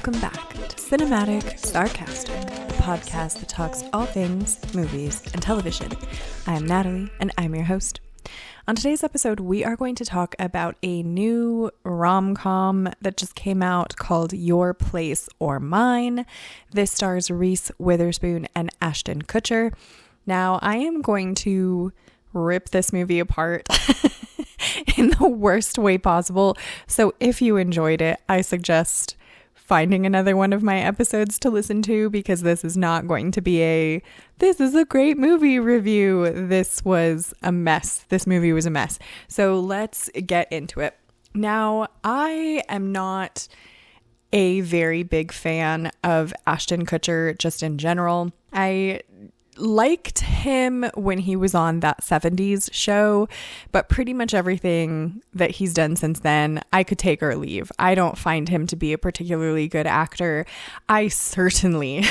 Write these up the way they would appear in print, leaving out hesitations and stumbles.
Welcome back to Cinematic Sarcastic, the podcast that talks all things movies and television. I am Natalie, and I'm your host. On today's episode, we are going to talk about a new rom-com that just came out called Your Place or Mine. This stars Reese Witherspoon and Ashton Kutcher. Now, I am going to rip this movie apart in the worst way possible. So if you enjoyed it, I suggest finding another one of my episodes to listen to, because this is not going to be this is a great movie review. This was a mess. This movie was a mess. So let's get into it. Now, I am not a very big fan of Ashton Kutcher just in general. I liked him when he was on that 70s show, but pretty much everything that he's done since then, I could take or leave. I don't find him to be a particularly good actor. I certainly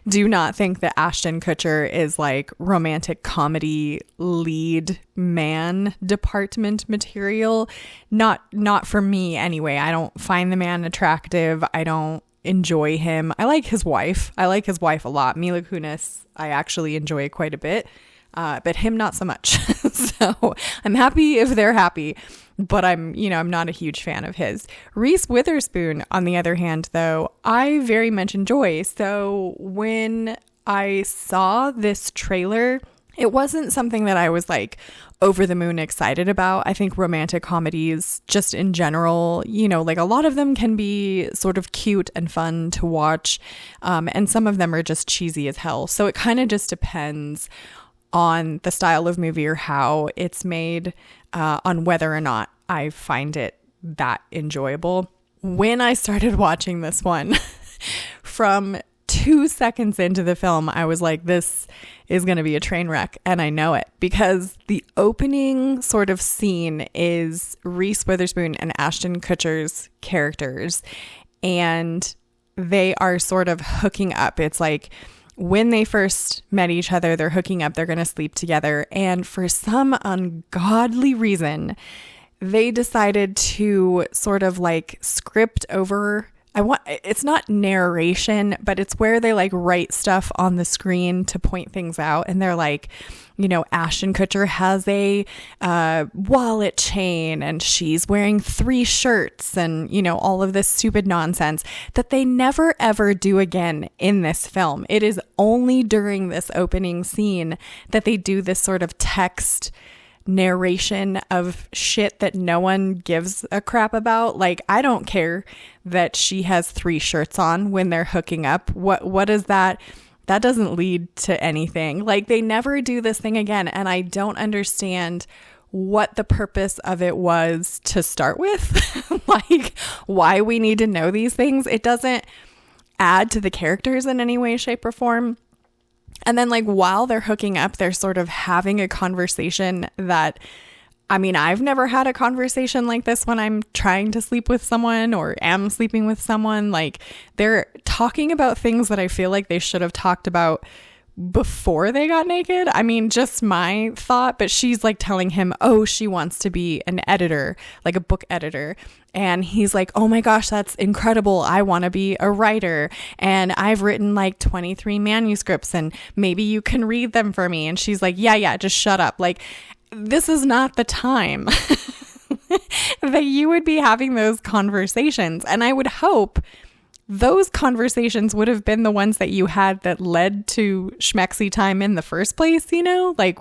do not think that Ashton Kutcher is like romantic comedy lead man department material. Not for me anyway. I don't find the man attractive. I don't enjoy him. I like his wife. I like his wife a lot. Mila Kunis, I actually enjoy quite a bit, but him not so much. So I'm happy if they're happy, but I'm not a huge fan of his. Reese Witherspoon, on the other hand, though, I very much enjoy. So when I saw this trailer, it wasn't something that I was like over the moon excited about. I think romantic comedies just in general, like a lot of them can be sort of cute and fun to watch. And some of them are just cheesy as hell. So it kind of just depends on the style of movie or how it's made, on whether or not I find it that enjoyable. When I started watching this one, from 2 seconds into the film, I was like, this is going to be a train wreck. And I know it, because the opening sort of scene is Reese Witherspoon and Ashton Kutcher's characters, and they are sort of hooking up. It's like when they first met each other, they're hooking up, they're going to sleep together. And for some ungodly reason, they decided to sort of like script over. It's not narration, but it's where they like write stuff on the screen to point things out. And they're like, Ashton Kutcher has a wallet chain and she's wearing 3 shirts and, all of this stupid nonsense that they never ever do again in this film. It is only during this opening scene that they do this sort of text narration of shit that no one gives a crap about. Like, I don't care that she has 3 shirts on when they're hooking up. What is that? That doesn't lead to anything. Like, they never do this thing again, and I don't understand what the purpose of it was to start with. Like, why we need to know these things. It doesn't add to the characters in any way, shape, or form. And then like while they're hooking up, they're sort of having a conversation that, I've never had a conversation like this when I'm trying to sleep with someone or am sleeping with someone. Like, they're talking about things that I feel like they should have talked about before they got naked. Just my thought, but she's like telling him, oh, she wants to be an editor, like a book editor. And he's like, oh my gosh, that's incredible. I want to be a writer. And I've written like 23 manuscripts and maybe you can read them for me. And she's like, yeah, just shut up. Like, this is not the time that you would be having those conversations. And I would hope those conversations would have been the ones that you had that led to schmexy time in the first place, like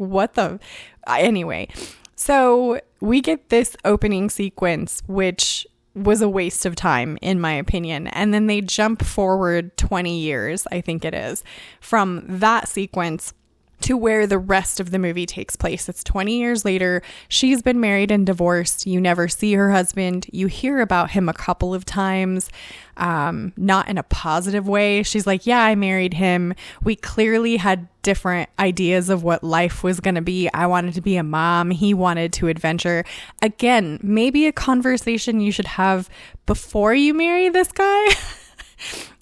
anyway. So we get this opening sequence, which was a waste of time, in my opinion. And then they jump forward 20 years, I think it is, from that sequence to where the rest of the movie takes place. It's 20 years later. She's been married and divorced. You never see her husband. You hear about him a couple of times, not in a positive way. She's like, yeah, I married him. We clearly had different ideas of what life was going to be. I wanted to be a mom. He wanted to adventure. Again, maybe a conversation you should have before you marry this guy.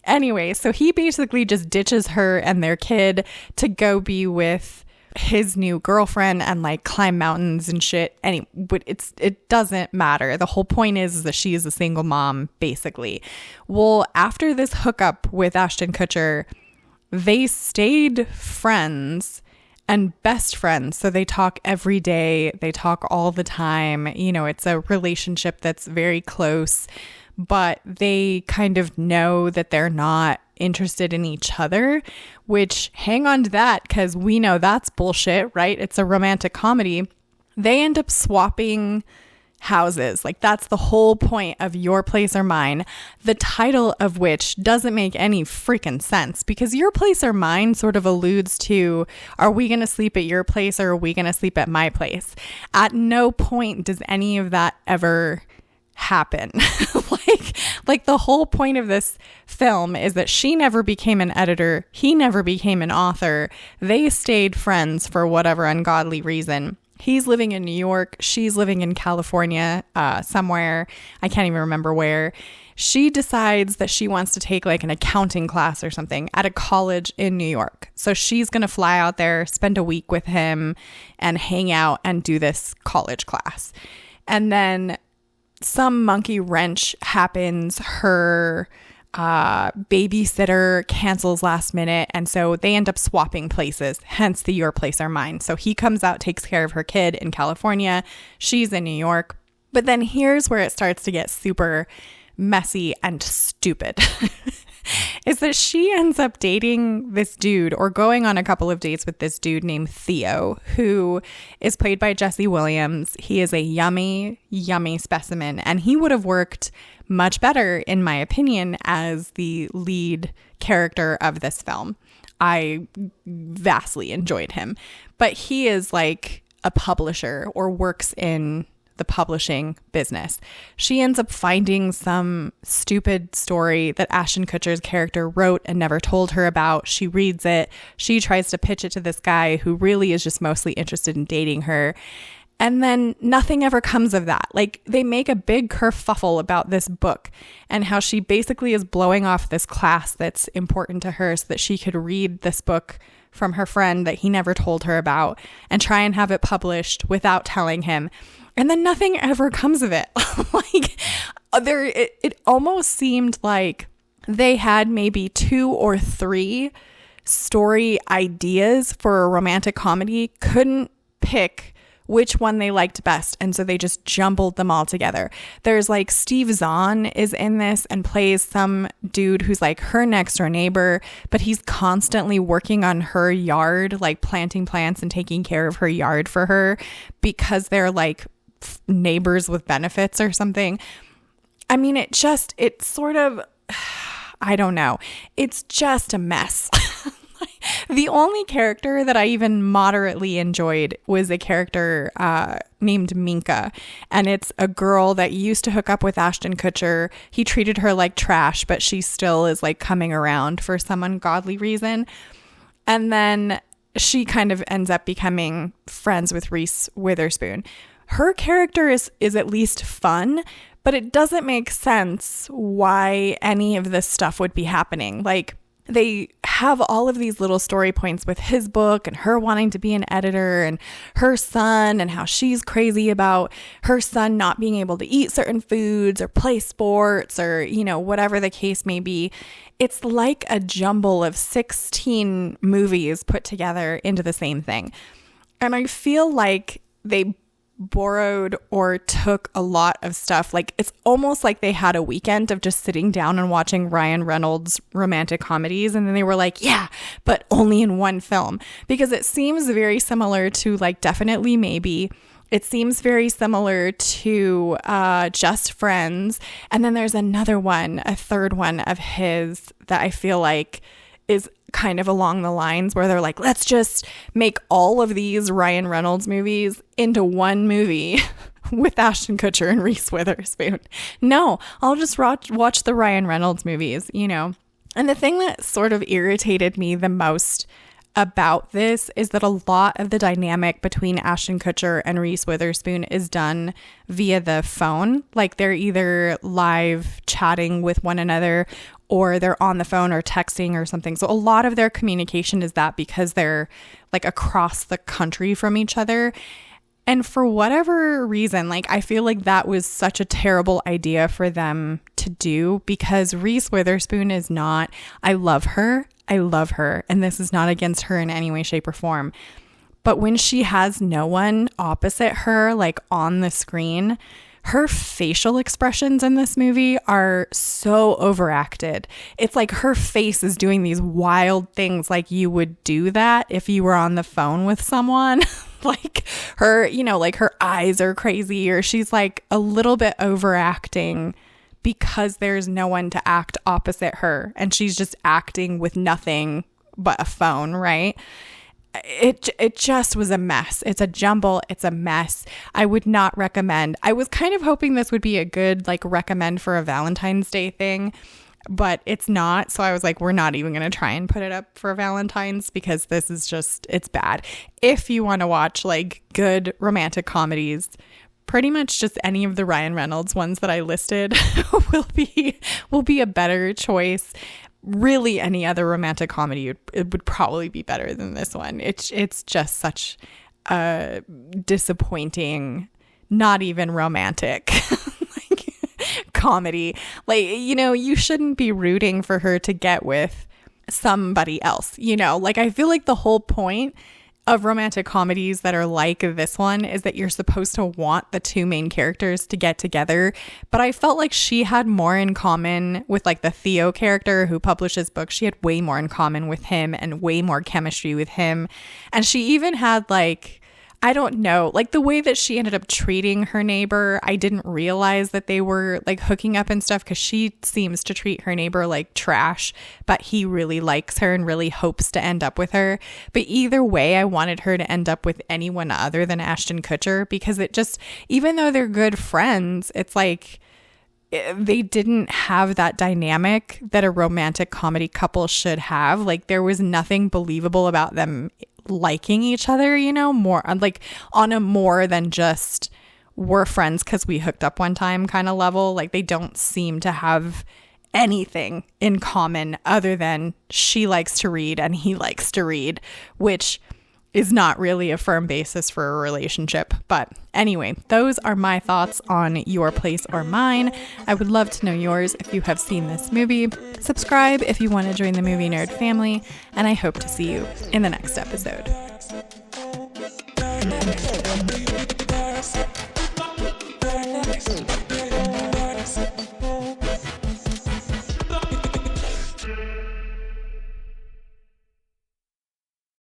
Anyway, so he basically just ditches her and their kid to go be with his new girlfriend and like climb mountains and shit. But it doesn't matter. The whole point is that she is a single mom, basically. Well, after this hookup with Ashton Kutcher, they stayed friends and best friends. So they talk every day. They talk all the time. You know, it's a relationship that's very close, but they kind of know that they're not interested in each other, which hang on to that, because we know that's bullshit, right? It's a romantic comedy. They end up swapping houses. Like, that's the whole point of Your Place or Mine, the title of which doesn't make any freaking sense, because Your Place or Mine sort of alludes to, are we going to sleep at your place or are we going to sleep at my place? At no point does any of that ever happen. like the whole point of this film is that she never became an editor, he never became an author. They stayed friends for whatever ungodly reason. He's living in New York, she's living in California, somewhere, I can't even remember where. She decides that she wants to take like an accounting class or something at a college in New York. So she's going to fly out there, spend a week with him and hang out and do this college class. And then some monkey wrench happens. Her babysitter cancels last minute, and so they end up swapping places, hence the Your Place or Mine. So he comes out, takes care of her kid in California, she's in New York. But then here's where it starts to get super messy and stupid. Is that she ends up dating this dude, or going on a couple of dates with this dude named Theo, who is played by Jesse Williams. He is a yummy specimen, and he would have worked much better, in my opinion, as the lead character of this film. I vastly enjoyed him, but he is like a publisher or works in the publishing business. She ends up finding some stupid story that Ashton Kutcher's character wrote and never told her about. She reads it. She tries to pitch it to this guy who really is just mostly interested in dating her. And then nothing ever comes of that. Like, they make a big kerfuffle about this book and how she basically is blowing off this class that's important to her so that she could read this book from her friend that he never told her about and try and have it published without telling him. And then nothing ever comes of it. It almost seemed like they had maybe 2 or 3 story ideas for a romantic comedy, couldn't pick which one they liked best, and so they just jumbled them all together. There's like Steve Zahn is in this and plays some dude who's like her next door neighbor, but he's constantly working on her yard, like planting plants and taking care of her yard for her because they're like neighbors with benefits or something. I mean, it sort of, I don't know. It's just a mess. The only character that I even moderately enjoyed was a character named Minka, and it's a girl that used to hook up with Ashton Kutcher. He treated her like trash, but she still is like coming around for some ungodly reason. And then she kind of ends up becoming friends with Reese Witherspoon. Her character is at least fun, but it doesn't make sense why any of this stuff would be happening. Like, they have all of these little story points with his book and her wanting to be an editor and her son and how she's crazy about her son not being able to eat certain foods or play sports or, you know, whatever the case may be. It's like a jumble of 16 movies put together into the same thing. And I feel like they borrowed or took a lot of stuff. Like, it's almost like they had a weekend of just sitting down and watching Ryan Reynolds romantic comedies, and then they were like, yeah, but only in one film, because it seems very similar to like Definitely Maybe. It seems very similar to Just Friends. And then there's another one, a third one of his that I feel like is kind of along the lines where they're like, let's just make all of these Ryan Reynolds movies into one movie with Ashton Kutcher and Reese Witherspoon. No, I'll just watch the Ryan Reynolds movies, you know. And the thing that sort of irritated me the most about this is that a lot of the dynamic between Ashton Kutcher and Reese Witherspoon is done via the phone. Like they're either live chatting with one another or they're on the phone or texting or something. So a lot of their communication is that because they're like across the country from each other. And for whatever reason, like I feel like that was such a terrible idea for them to do because Reese Witherspoon is not, I love her. And this is not against her in any way, shape, or form. But when she has no one opposite her, like on the screen, her facial expressions in this movie are so overacted. It's like her face is doing these wild things like you would do that if you were on the phone with someone. Like her, you know, like her eyes are crazy or she's like a little bit overacting because there's no one to act opposite her and she's just acting with nothing but a phone, right? It just was a mess. It's a jumble. It's a mess. I would not recommend. I was kind of hoping this would be a good like recommend for a Valentine's Day thing, but it's not. So I was like, we're not even going to try and put it up for Valentine's because this is just, it's bad. If you want to watch like good romantic comedies, pretty much just any of the Ryan Reynolds ones that I listed will be a better choice. Really, any other romantic comedy it would probably be better than this one. It's just such a disappointing, not even romantic like comedy. Like, you know, you shouldn't be rooting for her to get with somebody else, you know? Like I feel like the whole point of romantic comedies that are like this one is that you're supposed to want the two main characters to get together. But I felt like she had more in common with like the Theo character who publishes books. She had way more in common with him and way more chemistry with him. And she even had like, I don't know, like the way that she ended up treating her neighbor. I didn't realize that they were like hooking up and stuff because she seems to treat her neighbor like trash, but he really likes her and really hopes to end up with her. But either way, I wanted her to end up with anyone other than Ashton Kutcher because it just, even though they're good friends, it's like they didn't have that dynamic that a romantic comedy couple should have. Like there was nothing believable about them liking each other, you know, more like on a more than just we're friends because we hooked up one time kind of level. Like they don't seem to have anything in common other than she likes to read and he likes to read, which is not really a firm basis for a relationship. But anyway, those are my thoughts on Your Place or Mine. I would love to know yours if you have seen this movie. Subscribe if you want to join the Movie Nerd family, and I hope to see you in the next episode.